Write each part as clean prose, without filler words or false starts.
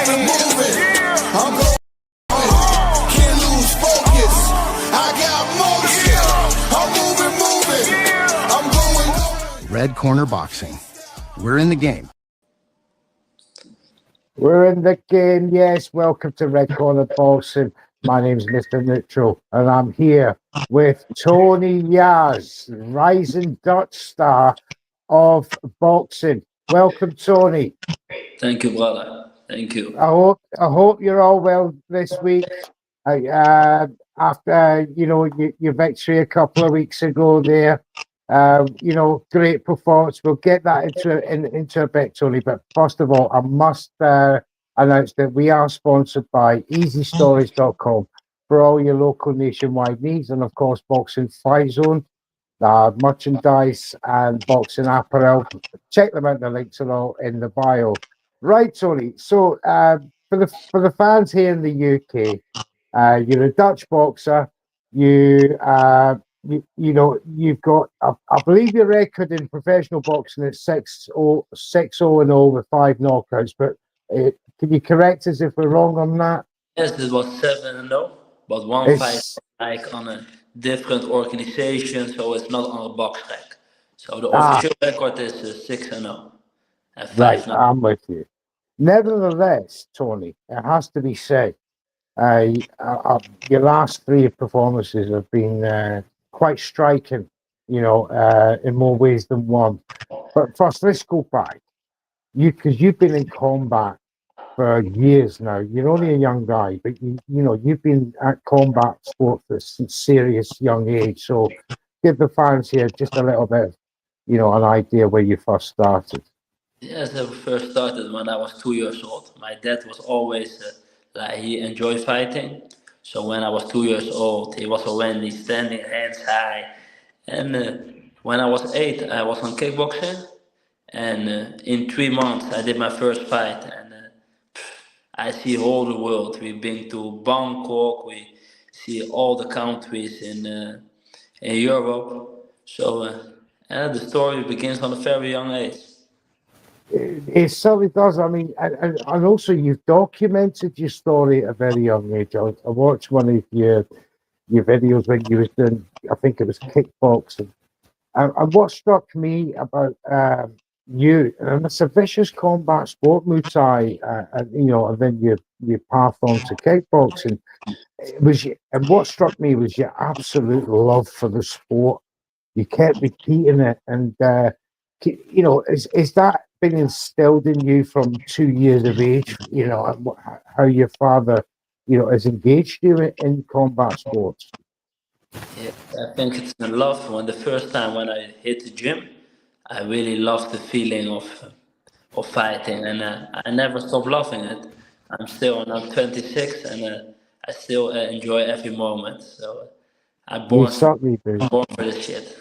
it moving. I'm going, can't lose focus. I got motion. I'm moving. I'm going. Red Corner Boxing. We're in the game. We're in the game, yes. Welcome to Red Corner Boxing. My name's Mr. Neutral, and I'm here with Tony Jas, rising Dutch star of boxing. Welcome, Tony. Thank you, brother. Thank you. I hope you're all well this week. After your victory a couple of weeks ago there, great performance. We'll get that into a bit, Tony. But first of all, I must announce that we are sponsored by EasyStories.com for all your local nationwide needs, and of course, Boxing Fight Zone, merchandise and boxing apparel. Check them out. The links are all in the bio. Right, Tony. So for the fans here in the UK, you're a Dutch boxer. You've got, I believe your record in professional boxing is 6-0 with 5 knockouts. But can you correct us if we're wrong on that? Yes, it was 7-0, but one fight like on a different organization, so it's not on a box track. So the official record is 6-0 and 5 Right, knockouts. I'm with you. Nevertheless, Tony, it has to be said, your last 3 performances have been quite striking, in more ways than one. But first, let's go back. Because you've been in combat for years now. You're only a young guy, but you've been at combat sport for a serious young age. So give the fans here just a little bit of, an idea where you first started. Yes, I first started when I was 2 years old. My dad was always he enjoyed fighting. So when I was 2 years old, he was already standing hands high. And when I was 8, I was on kickboxing. And in 3 months, I did my first fight. And I see all the world. We've been to Bangkok. We see all the countries in Europe. So the story begins on a very young age. It certainly does. I mean, and also you've documented your story at a very young age. I watched one of your videos when you was doing, I think it was kickboxing. And what struck me about you, and it's a vicious combat sport, Muay Thai, and then you path on to kickboxing. And what struck me was your absolute love for the sport. You kept repeating it, and is that been instilled in you from 2 years of age? How your father, has engaged you in combat sports. Yeah, I think it's in love. When the first time when I hit the gym, I really loved the feeling of fighting, and I never stopped loving it. I'm 26, and I still enjoy every moment. So I'm You born, certainly do. I'm born for this shit.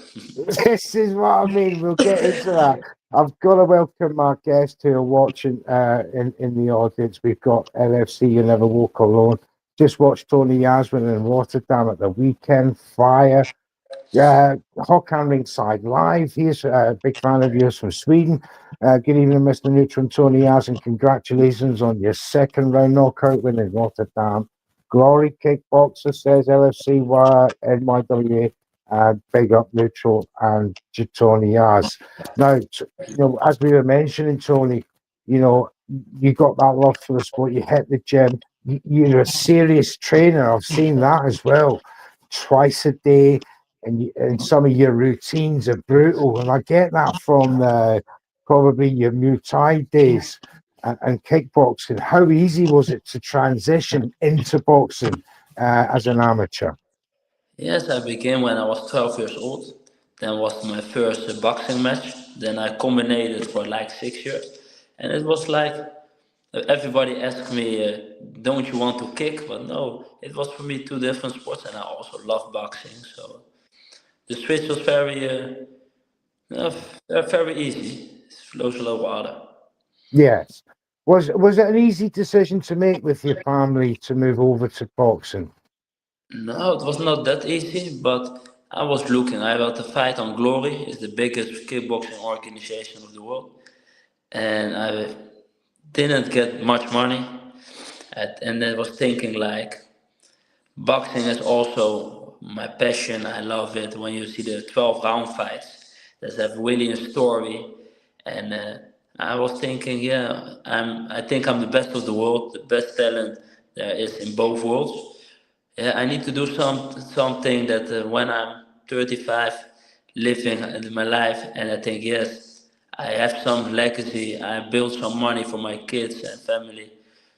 This is what I mean. We'll get into that. I've got to welcome our guests who are watching in the audience. We've got LFC, You Never Walk Alone. Just watched Tony Jas win in Rotterdam at the weekend. Fire. Håkan Ringside Live. He's a big fan of yours from Sweden. Good evening, Mr. Neutral and Tony Jas, and congratulations on your second round knockout win in Rotterdam. Glory Kickboxer says LFC NYWA. Big up Neutral and Tony Jas. Now, as we were mentioning, Tony, you got that love for the sport. You hit the gym. You're a serious trainer. I've seen that as well. Twice a day. And some of your routines are brutal. And I get that from probably your Muay Thai days and kickboxing. How easy was it to transition into boxing as an amateur? Yes, I began when I was 12 years old. Then was my first boxing match. Then I combined it for like 6 years. And it was like everybody asked me, don't you want to kick? But no, it was for me 2 different sports, and I also love boxing. So the switch was very easy. It flows like water. Yes. Was it an easy decision to make with your family to move over to boxing? No, it was not that easy, but I was looking. I had to fight on Glory, it's the biggest kickboxing organization of the world, and I didn't get much money. And I was thinking like boxing is also my passion. I love it when you see the 12 round fights that have really a story. And I was thinking, yeah, I think I'm the best of the world, the best talent there is in both worlds. Yeah, I need to do something that when I'm 35, living in my life, and I think yes, I have some legacy. I built some money for my kids and family.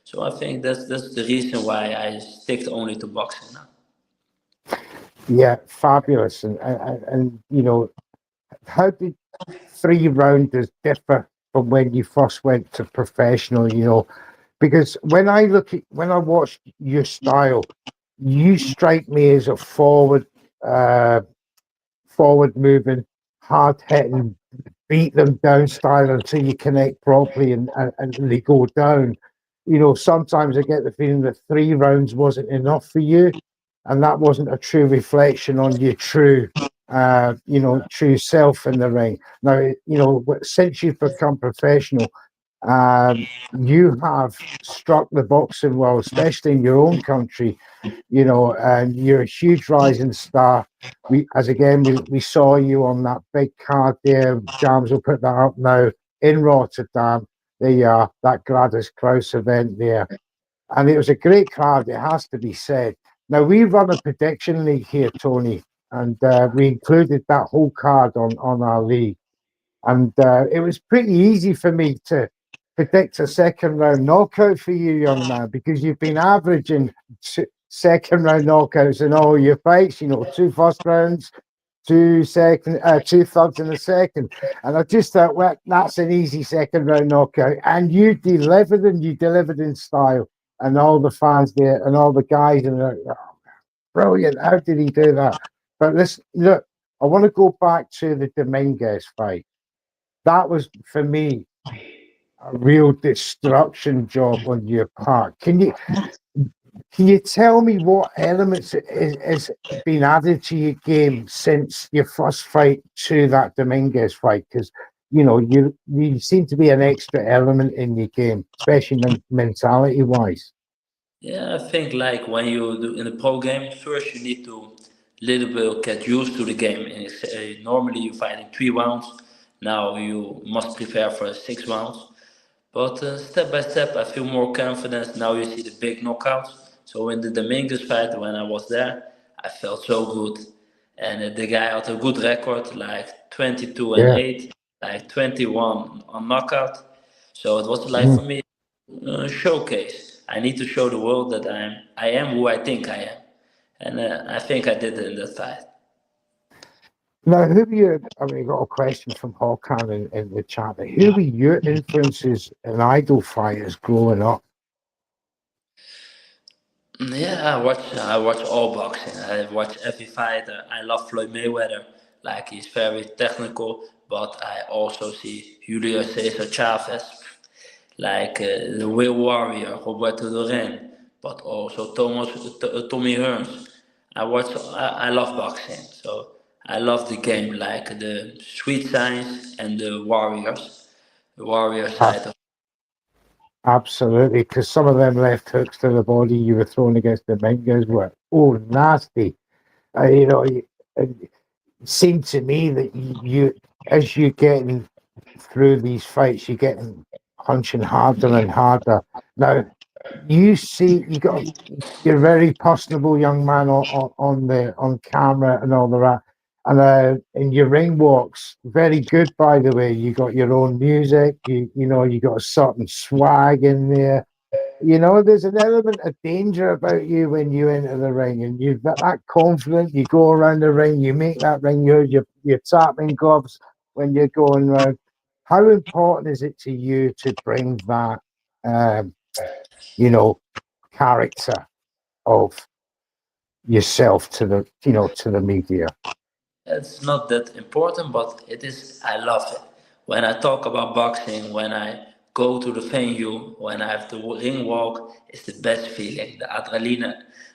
So I think that's the reason why I stick only to boxing now. Yeah, fabulous. And how did 3 rounders differ from when you first went to professional? Because when I watch your style, you strike me as a uh, forward moving, hard hitting, beat them down style until you connect properly and they go down. Sometimes I get the feeling that 3 rounds wasn't enough for you, and that wasn't a true reflection on your true self in the ring. Now, since you've become professional, you have struck the boxing world, especially in your own country, and you're a huge rising star. We saw you on that big card there. Jams will put that up now in Rotterdam. There you are, that Gladys Kraus event there. And it was a great card, it has to be said. Now, we run a prediction league here, Tony, and we included that whole card on our league. And it was pretty easy for me to predict a second round knockout for you, young man, because you've been averaging second round knockouts in all your fights. 2 first rounds, two thirds in the second. And I just thought, well, that's an easy second round knockout. And you delivered in style. And all the fans there and all the guys and they're like, oh, brilliant. How did he do that? But look, I want to go back to the Dominguez fight. That was for me a real destruction job on your part. Can you tell me what elements has been added to your game since your first fight to that Dominguez fight? Because you seem to be an extra element in your game, especially mentality wise. Yeah, I think like when you do in a pro game, first you need to little bit get used to the game. And normally you fight in 3 rounds. Now you must prepare for 6 rounds. But step by step, I feel more confidence. Now you see the big knockouts. So in the Dominguez fight, when I was there, I felt so good. And the guy had a good record, like 22 and Yeah. 8, like 21 on knockout. So it was like for Mhm. me showcase. I need to show the world that I am who I think I am, and I think I did it in that fight. Now, who were your, I mean, I got a question from Håkan in the chat. Who were your influences and idol fighters growing up? Yeah, I watch all boxing. I watch every fighter. I love Floyd Mayweather, like he's very technical, but I also see Julio Cesar Chavez, like the Real Warrior, Roberto Duran, but also Tommy Hearns. I love boxing, so I love the game, like the street science and the warrior Ah, side of. absolutely, because some of them left hooks to the body you were throwing against the Dominguez were nasty. It seemed to me that as you're getting through these fights, you're getting punching harder and harder. Now, you're a very personable young man on camera and all of that. And your ring walks very good, by the way. You got your own music. You got a certain swag in there. There's an element of danger about you when you enter the ring, and you've got that confident. You go around the ring, you make that ring. You're tapping gloves when you're going around. How important is it to you to bring that, um, you know, character of yourself to the media? It's not that important, but it is. I love it. When I talk about boxing, when I go to the venue, when I have the ring walk, it's the best feeling. The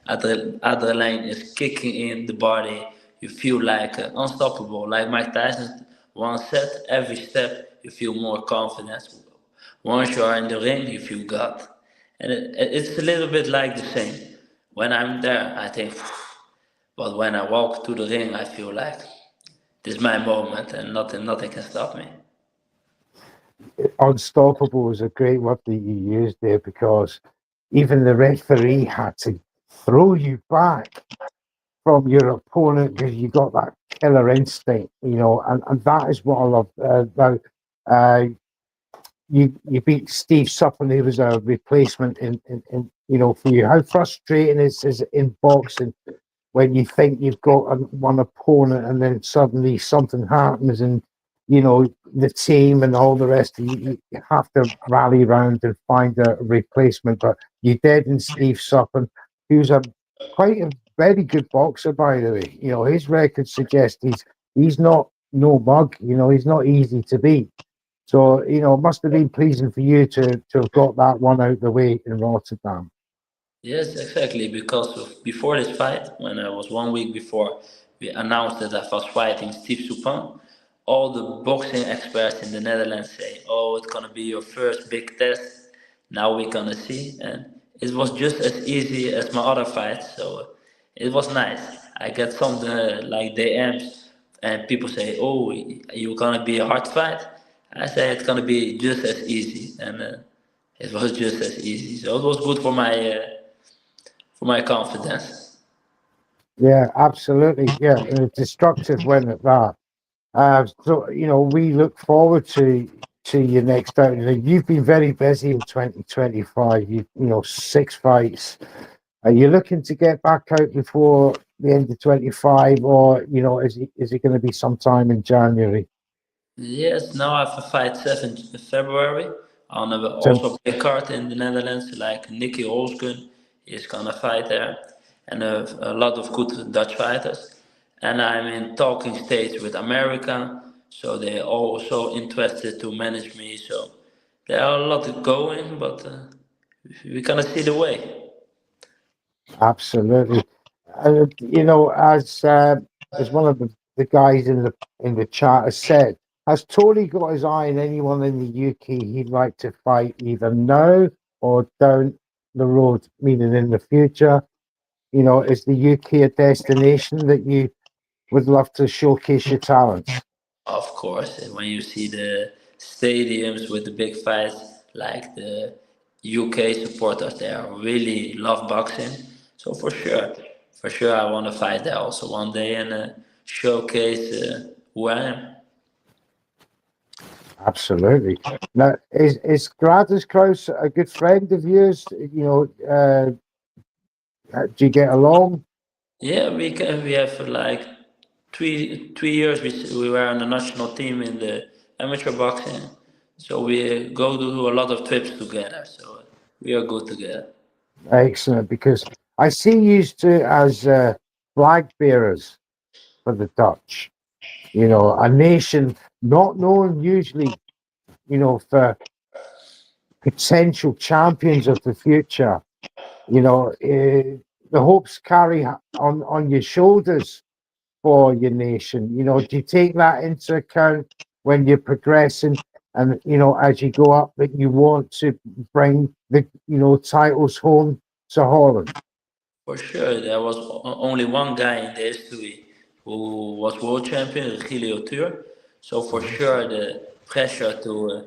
adrenaline is kicking in the body. You feel like unstoppable. Like Mike Tyson once said, every step you feel more confidence. Once you are in the ring, you feel God. and it's a little bit like the same. When I'm there, I think, but when I walk to the ring, I feel like this is my moment, and nothing can stop me. Unstoppable is a great word that you used there, because even the referee had to throw you back from your opponent because you got that killer instinct, and that is what I love. Uh, you beat Steve Sutton, who was a replacement for you. How frustrating is it in boxing when you think you've got one opponent and then suddenly something happens, and the team and all the rest of you have to rally around and find a replacement. But you did in Steve Sutton, who's a quite a very good boxer, by the way. His record suggests he's not no mug. He's not easy to beat. So, it must have been pleasing for you to have got that one out the way in Rotterdam. Yes, exactly. Because before this fight, when I was 1 week before, we announced that I was fighting Steve Suppan. All the boxing experts in the Netherlands say, "Oh, it's gonna be your first big test. Now we're gonna see." And it was just as easy as my other fights, so it was nice. I get some like DMs, and people say, "Oh, you're gonna be a hard fight." I say it's gonna be just as easy, and it was just as easy. So it was good for my confidence. Yeah, absolutely. Yeah, and a destructive win at that. So, we look forward to your next outing. You've been very busy in 2025. Six fights. Are you looking to get back out before the end of 25, or is it going to be sometime in January? Yes, now I have a fight 7th February on a So, also big card in the Netherlands, like Nicky Olsgun is gonna fight there, and a lot of good Dutch fighters. And I'm in talking stage with America, so they're also interested to manage me. So there are a lot going, but we're gonna see the way. absolutely. As one of the guys in the chat has said, has Tony got his eye on anyone in the UK he'd like to fight either now or down the road, meaning in the future? Is the UK a destination that you would love to showcase your talents? Of course, and when you see the stadiums with the big fights, like the UK supporters, they are really love boxing. So for sure, I want to fight there also one day and showcase who I am. Absolutely. Now, is Gradus Kraus a good friend of yours? Do you get along? Yeah, we have like 3 years we were on the national team in the amateur boxing, so we go to do a lot of trips together. So we are good together. Excellent, because I see you two as flag bearers for the Dutch. A nation not known usually, for potential champions of the future. The hopes carry on your shoulders for your nation. Do you take that into account when you're progressing, and as you go up, that you want to bring the titles home to Holland? For sure, there was only one guy in the history who was world champion, Regilio Tour. So for sure, the pressure to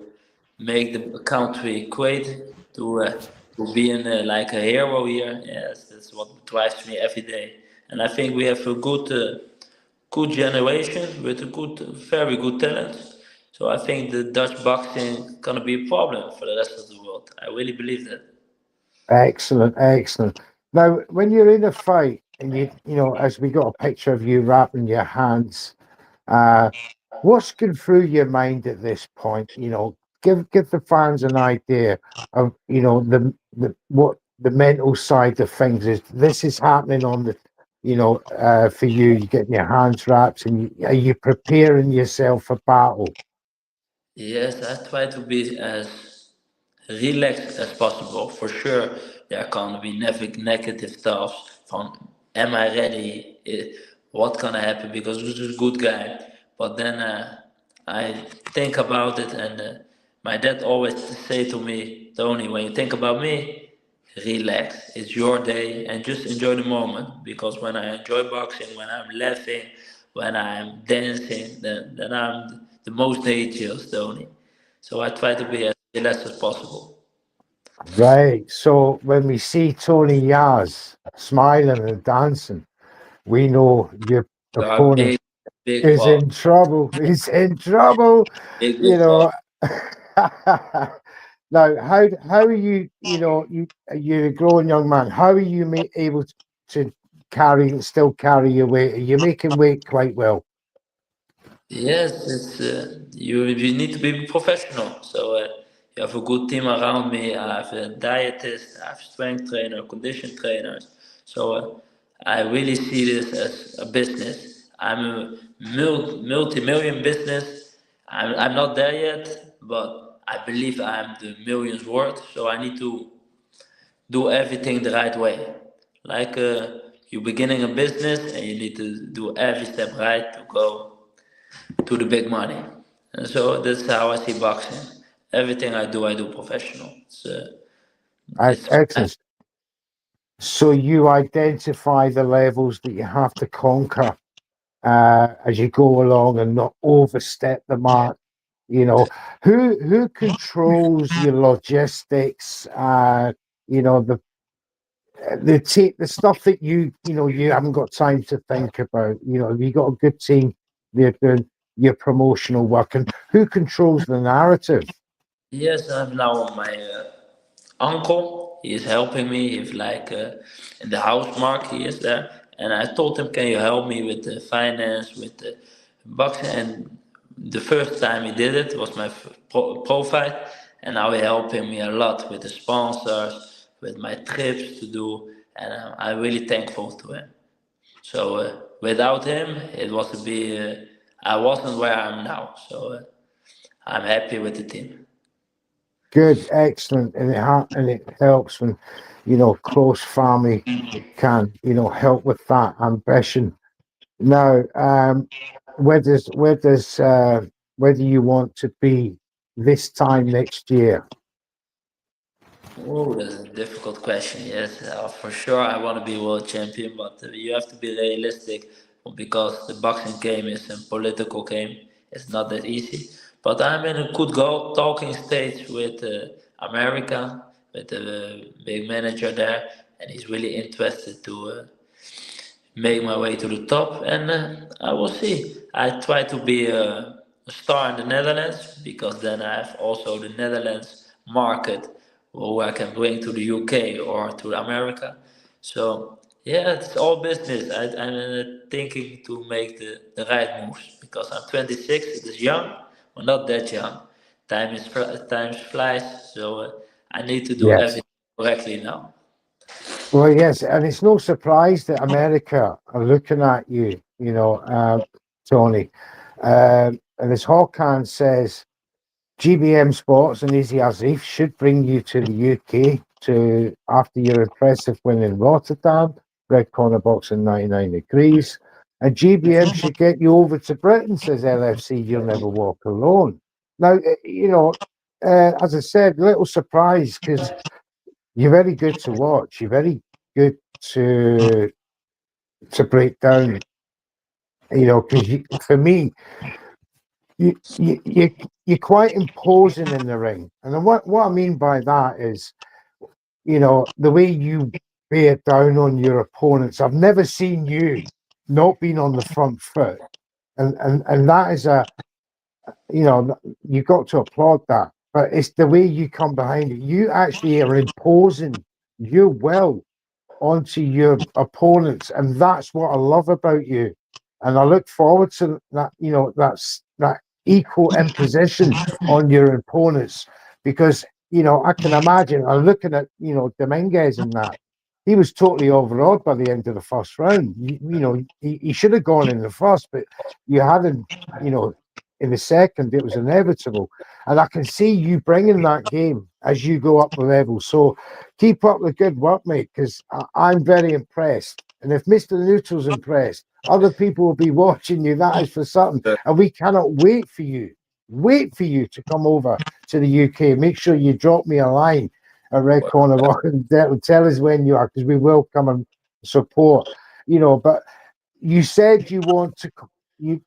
make the country great, to be in like a hero here, yes, that's what drives me every day. And I think we have a good generation with a very good talent. So I think the Dutch boxing gonna be a problem for the rest of the world. I really believe that. Excellent, excellent. Now, when you're in a fight, and as we got a picture of you wrapping your hands, uh, what's going through your mind at this point? Give the fans an idea of the what the mental side of things is. This is happening on the, for you. You getting your hands wrapped, and are you preparing yourself for battle? Yes, I try to be as relaxed as possible. For sure, there can be negative thoughts from, am I ready? What gonna happen? Because this is a good guy. But then I think about it, and my dad always say to me, Tony, when you think about me, relax. It's your day and just enjoy the moment. Because when I enjoy boxing, when I'm laughing, when I'm dancing, then I'm the most dangerous, Tony. So I try to be as relaxed as possible. Right. So when we see Tony Jas smiling and dancing, we know your You are opponent big is boss, in trouble. He's in trouble. You big boss. know. Now, how are you? You know, you're a grown young man. How are you able to still carry your weight? Are you making weight quite well? Yes, it's you need to be professional. So you have a good team around me. I have a dietist, I have strength trainer, condition trainers. So I really see this as a business. I'm a multi-million business. I'm not there yet, but I believe I'm the millions worth. So I need to do everything the right way. Like you're beginning a business and you need to do every step right to go to the big money. And so that's how I see boxing. Everything I do professional. It's Excellent. So you identify the levels that you have to conquer as you go along and not overstep the mark. You know, who controls your logistics? You know, the stuff that you haven't got time to think about. You know, you got a good team. They're doing your promotional work, and who controls the narrative? yes, I'm now my uncle. He is helping me. If like in the house mark, he is there. And I told him, "Can you help me with the finance, with the boxing?" And the first time he did it was my pro fight, and now he's helping me a lot with the sponsors, with my trips to do, and I'm really thankful to him. So without him, it was to be. I wasn't where I am now. So I'm happy with the team. Good, excellent, and it helps when close family can help with that ambition. Now, where do you want to be this time next year? Oh, that's a difficult question. Yes, for sure, I want to be world champion, but you have to be realistic because the boxing game is a political game. It's not that easy. But I'm in a good go talking stage with America, with the big manager there, and he's really interested to make my way to the top, and I will see. I try to be a star in the Netherlands because then I have also the Netherlands market who I can bring to the UK or to America. So yeah, it's all business. I'm thinking to make the right moves because I'm 26. It is young, but not that young. Time flies, so I need to do Yes. everything correctly now. Well, yes, and it's no surprise that America are looking at you, Tony. And as Hawkan says, GBM Sports and Easy Azif should bring you to the UK to after your impressive win in Rotterdam, Red Corner Boxing 99 degrees. And GBM should get you over to Britain, says LFC. You'll never walk alone. Now, as I said, little surprise because you're very good to watch. You're very good to break down. Because for me, you're quite imposing in the ring, and then what I mean by that is, the way you bear down on your opponents. I've never seen you not being on the front foot, and that is you've got to applaud that. But it's the way you come behind it. You actually are imposing your will onto your opponents, and that's what I love about you. And I look forward to that. That equal imposition on your opponents, because I can imagine. I'm looking at Dominguez and that. He was totally overawed by the end of the first round. He should have gone in the first, but you had him. In the second, it was inevitable, and I can see you bringing that game as you go up the level. So keep up the good work, mate, because I'm very impressed. And if Mr. Neutral's impressed, other people will be watching you. That is for certain. And we cannot wait for you to come over to the UK. Make sure you drop me a line at Red Corner Boxing. Tell us when you are, because we will come and support. But you said you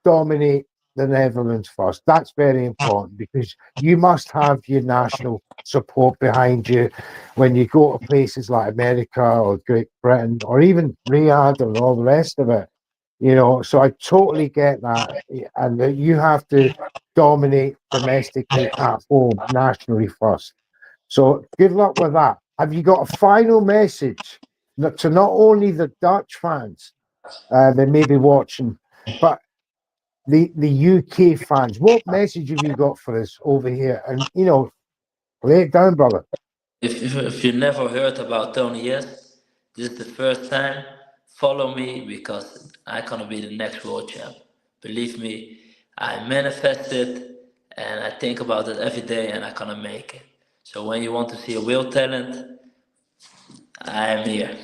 dominate the Netherlands first. That's very important because you must have your national support behind you when you go to places like America or Great Britain or even Riyadh and all the rest of it. So I totally get that, and that you have to dominate domestically at home, nationally first. So good luck with that. Have you got a final message to not only the Dutch fans that may be watching, but the UK fans? What message have you got for us over here? And lay it down, brother. If you never heard about Tony Jas, this is the first time. Follow me because I'm gonna be the next world champ. Believe me, I manifest it and I think about it every day and I'm gonna make it. So when you want to see a real talent, I am here.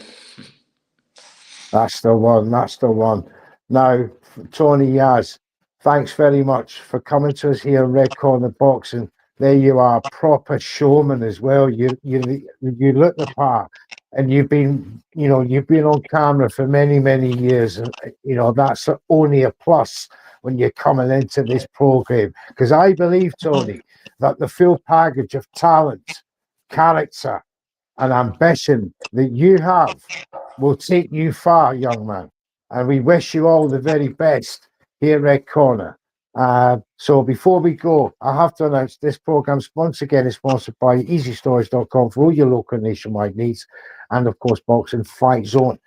That's the one. That's the one. Now, Tony Jas, thanks very much for coming to us here in Red Corner Boxing. There you are, proper showman as well. You look the part, and you've been on camera for many, many years, and that's only a plus when you're coming into this program. Because I believe, Tony, that the full package of talent, character, and ambition that you have will take you far, young man. And we wish you all the very best here at Red Corner. So before we go, I have to announce this program once again is sponsored by EasyStorage.com for all your local nationwide needs, and of course Boxing Fight Zone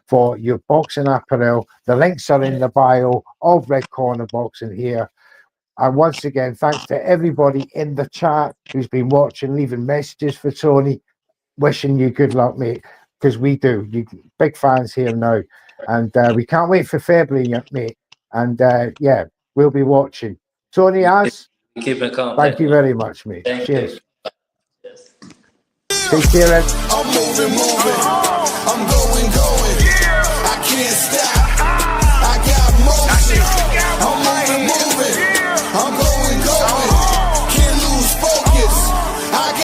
for your boxing apparel. The links are in the bio of Red Corner Boxing here. And once again, thanks to everybody in the chat who's been watching, leaving messages for Tony. Wishing you good luck, mate, because we do. You big fans here now, and we can't wait for February, mate. And yeah, we'll be watching. Tony Jas, Keep in contact. thank you very much, mate. Thank Cheers. you. Yes. Take care, Ed. I'm moving. I'm going. I can't stay.